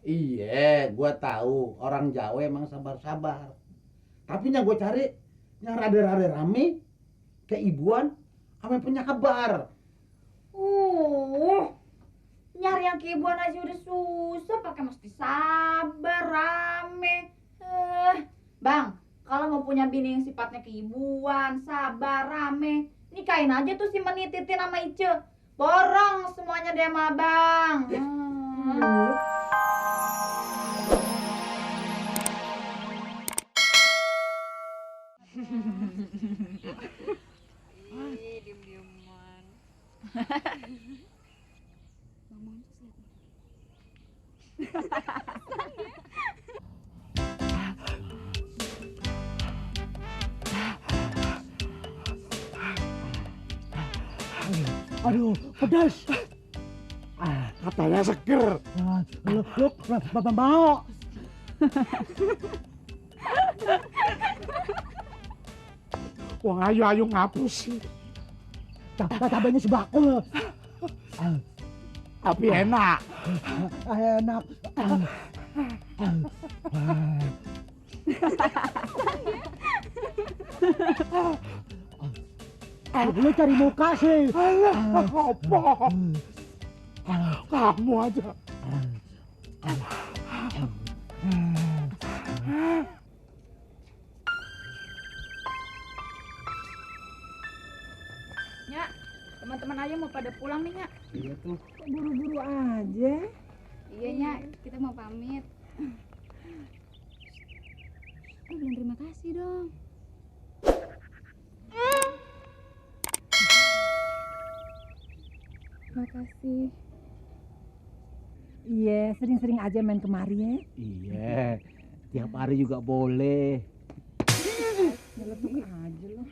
Iya, gua tahu orang Jawa emang sabar-sabar. Tapi yang gue cari yang rada-rada rame keibuan sama punya kabar. Uh, nyari yang keibuan aja udah susah, pakai mesti sabar, rame. Bang, kalau mau punya bini yang sifatnya keibuan, sabar, rame, nikahin aja tuh si Menititin sama Ice. Borong semuanya dia sama abang. Diem-dieman. Bang Moncos lihat nih. Aduh, pedas. Katanya seger. Lu bapak mau. Wong ayo ngapus sih. Cabenya sebakul. Tapi enak. Enak. Lu cari muka sih. Apa? Kamu aja. Nyak, teman-teman aja mau pada pulang nih, Nyak. Iya tuh. Kok buru-buru aja? Iya Nyak, kita mau pamit. Bilang terima kasih dong. Makasih. Iya, sering-sering aja main kemari ya. Iya. Tiap hari juga boleh. Nyeletuk aja lo.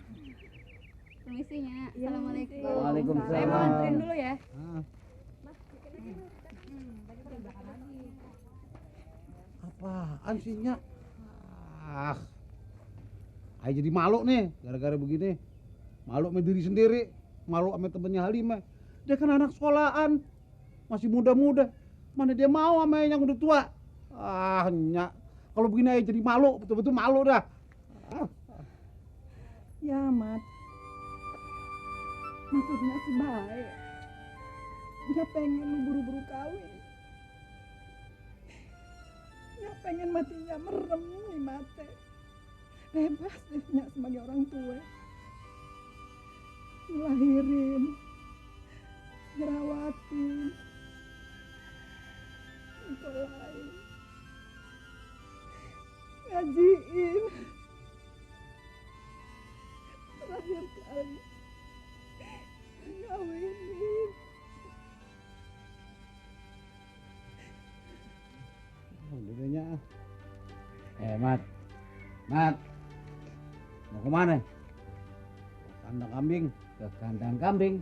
Permisi Nyak. Iya, Assalamualaikum. Waalaikumsalam. Saya mau anterin dulu ya. Apaan sih, Nyak? Ayo jadi malu nih gara-gara begini. Malu sama diri sendiri, malu sama temennya Halimah. Dia kan anak sekolahan, masih muda-muda. Mana dia mau sama yang udah tua? Nyak, kalau begini aja jadi malu, betul-betul malu dah. Ya, Mat. Maksudnya sih baik. Dia pengen lu buru-buru kawin. Dia pengen matinya merem nih mate. Bebas deh Nyak sebagai orang tua. Ngelahirin, ngerawatin, ngekolain, ngajiin. Terakhir kali ngawinin. Udah, Mat. Mat. Mau kemana? Kandang kambing. Ke kandang kambing.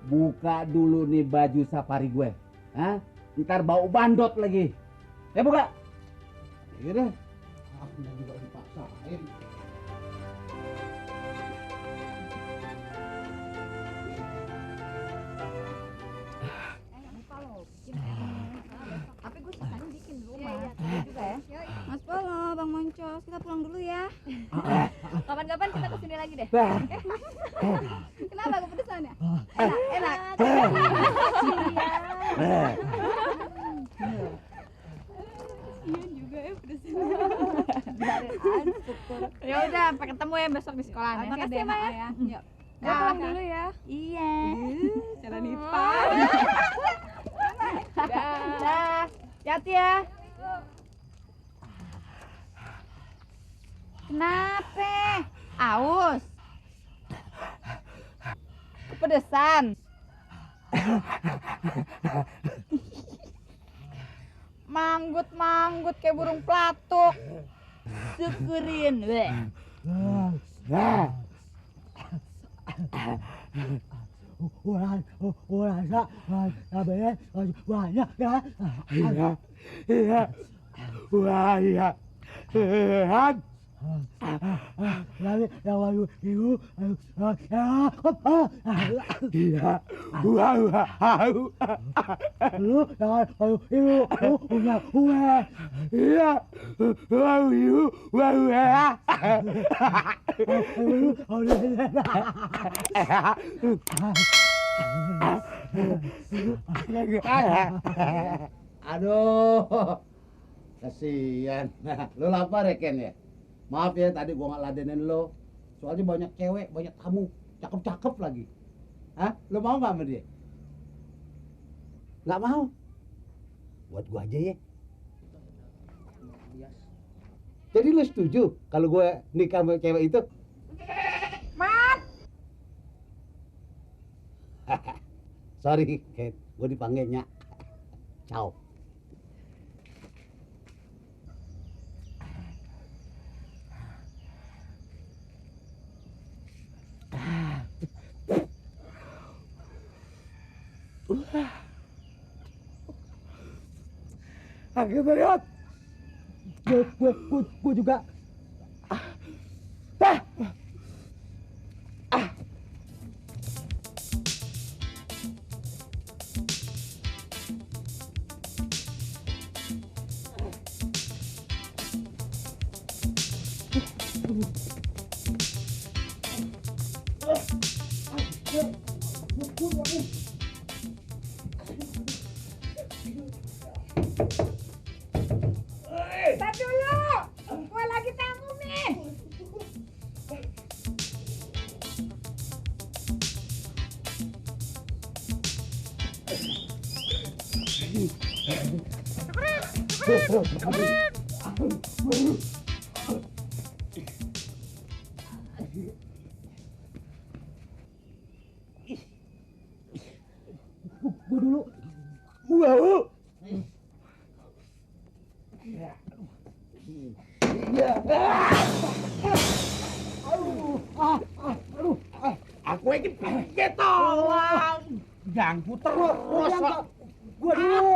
Buka dulu nih baju safari gue. Hah? Ntar bau bandot lagi. Buka. Iya deh. Aku juga dipaksain. Tapi gue sisanya bikin di rumah. Iya juga ya. Mas Polo, Bang Moncos, kita pulang dulu ya. Kapan-kapan kita kesini lagi deh. Kenapa gue pedesannya? Enak. Iya juga ya pedesnya. Ya udah, sampai ketemu ya besok di sekolah. Makasih ya, Mak ya. Yuk. Gue Dah, pulang dah. dulu ya. Iya. Jalan Ipar. Dah. Hati ya. Kenapa? Aus. Kepedesan. Manggut kayak burung pelatuk. Syukurin, weh. Banyak ya. Iya. Wah, iya. Lagi yang lalu itu iya lu yang lalu itu punya iya Aduh, kasihan. Lu lapar ya Ken ya? Maaf ya tadi gua nggak ladenin lo. Soalnya banyak cewek, banyak tamu, cakep-cakep lagi. Hah? Lu mau nggak sama dia? Nggak mau? Buat gua aja ya. Jadi lu setuju kalau gua nikah sama cewek itu? Mat, Sorry, Ken. Gua dipanggilnya. Ciao. akhirnya lihat gue juga tar dulu. Gua lagi tamu nih. gue dulu wow Aku ini pinggir tolong. Ganggu terus. gue dulu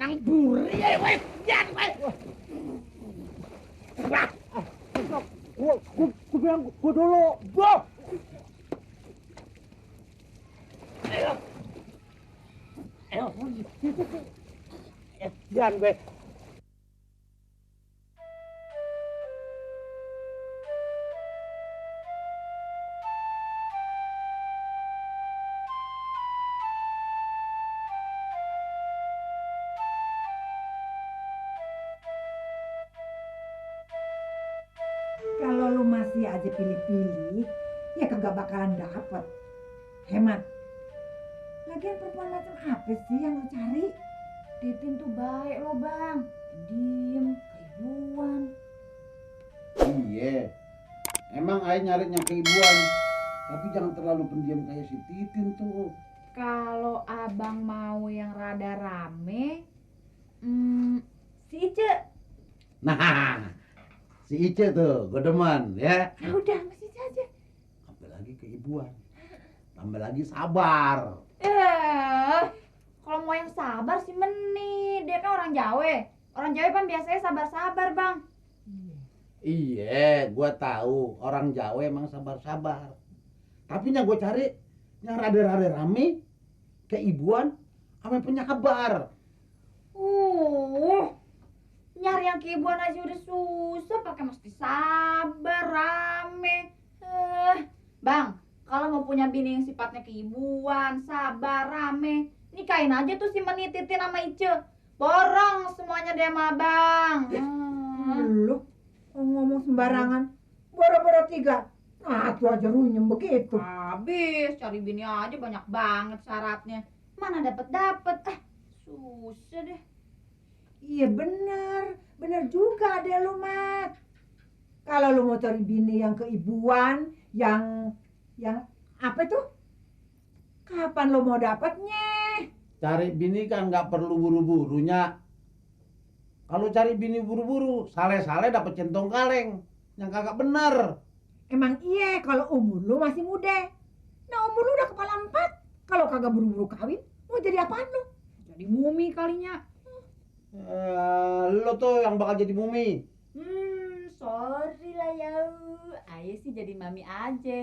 Nang buri ya wes. Jan wes. gue bilang gue dulu boh Jan wes. Kalau lu masih aja pilih-pilih, ya kagak bakalan dapet. Hemat. Lagian perempuan macam apa sih yang lu cari? Titin tuh baik loh bang, diem, keibuan. Iya. Emang ayah nyarinya keibuan. Tapi jangan terlalu pendiam kayak si Titin tuh. Kalau abang mau yang rada rame, si Ice. Nah, si Ice tuh, gue demen ya. Ya udah, sama si Ice aja. Tambah lagi keibuan. Tambah lagi sabar. Kalau mau yang sabar sih Meni, dia kan orang Jawa. Orang Jawa kan biasanya sabar-sabar bang. Iya, gua tahu orang Jawa emang sabar-sabar. Tapi yang gue cari yang rada-rada rame, keibuan, sama yang punya kabar. Nyari yang keibuan aja udah susah, pakai mesti sabar, rame. Bang, kalau mau punya bini yang sifatnya keibuan, sabar, rame, nikahin aja tuh si Meni, Titin sama Ice. Borong semuanya dia sama abang. Lu ngomong sembarangan. Boro-boro 3. Nah, tuh aja runyem begitu. Habis cari bini aja banyak banget syaratnya. Mana dapet. Susah deh. Iya bener. Bener juga deh lu, Mat. Kalau lu mau cari bini yang keibuan, yang apa tuh? Kapan lu mau dapatnya? Cari bini kan nggak perlu buru-burunya. Kalau cari bini buru-buru, sale-sale dapet centong kaleng. Yang kagak bener. Emang iya kalau umur lu masih muda. Nah umur lu udah kepala 4. Kalau kagak buru-buru kawin, mau jadi apaan lu? Jadi mumi kalinya. Lo tuh yang bakal jadi mumi. Sorry lah ya. Ayah sih jadi mami aja.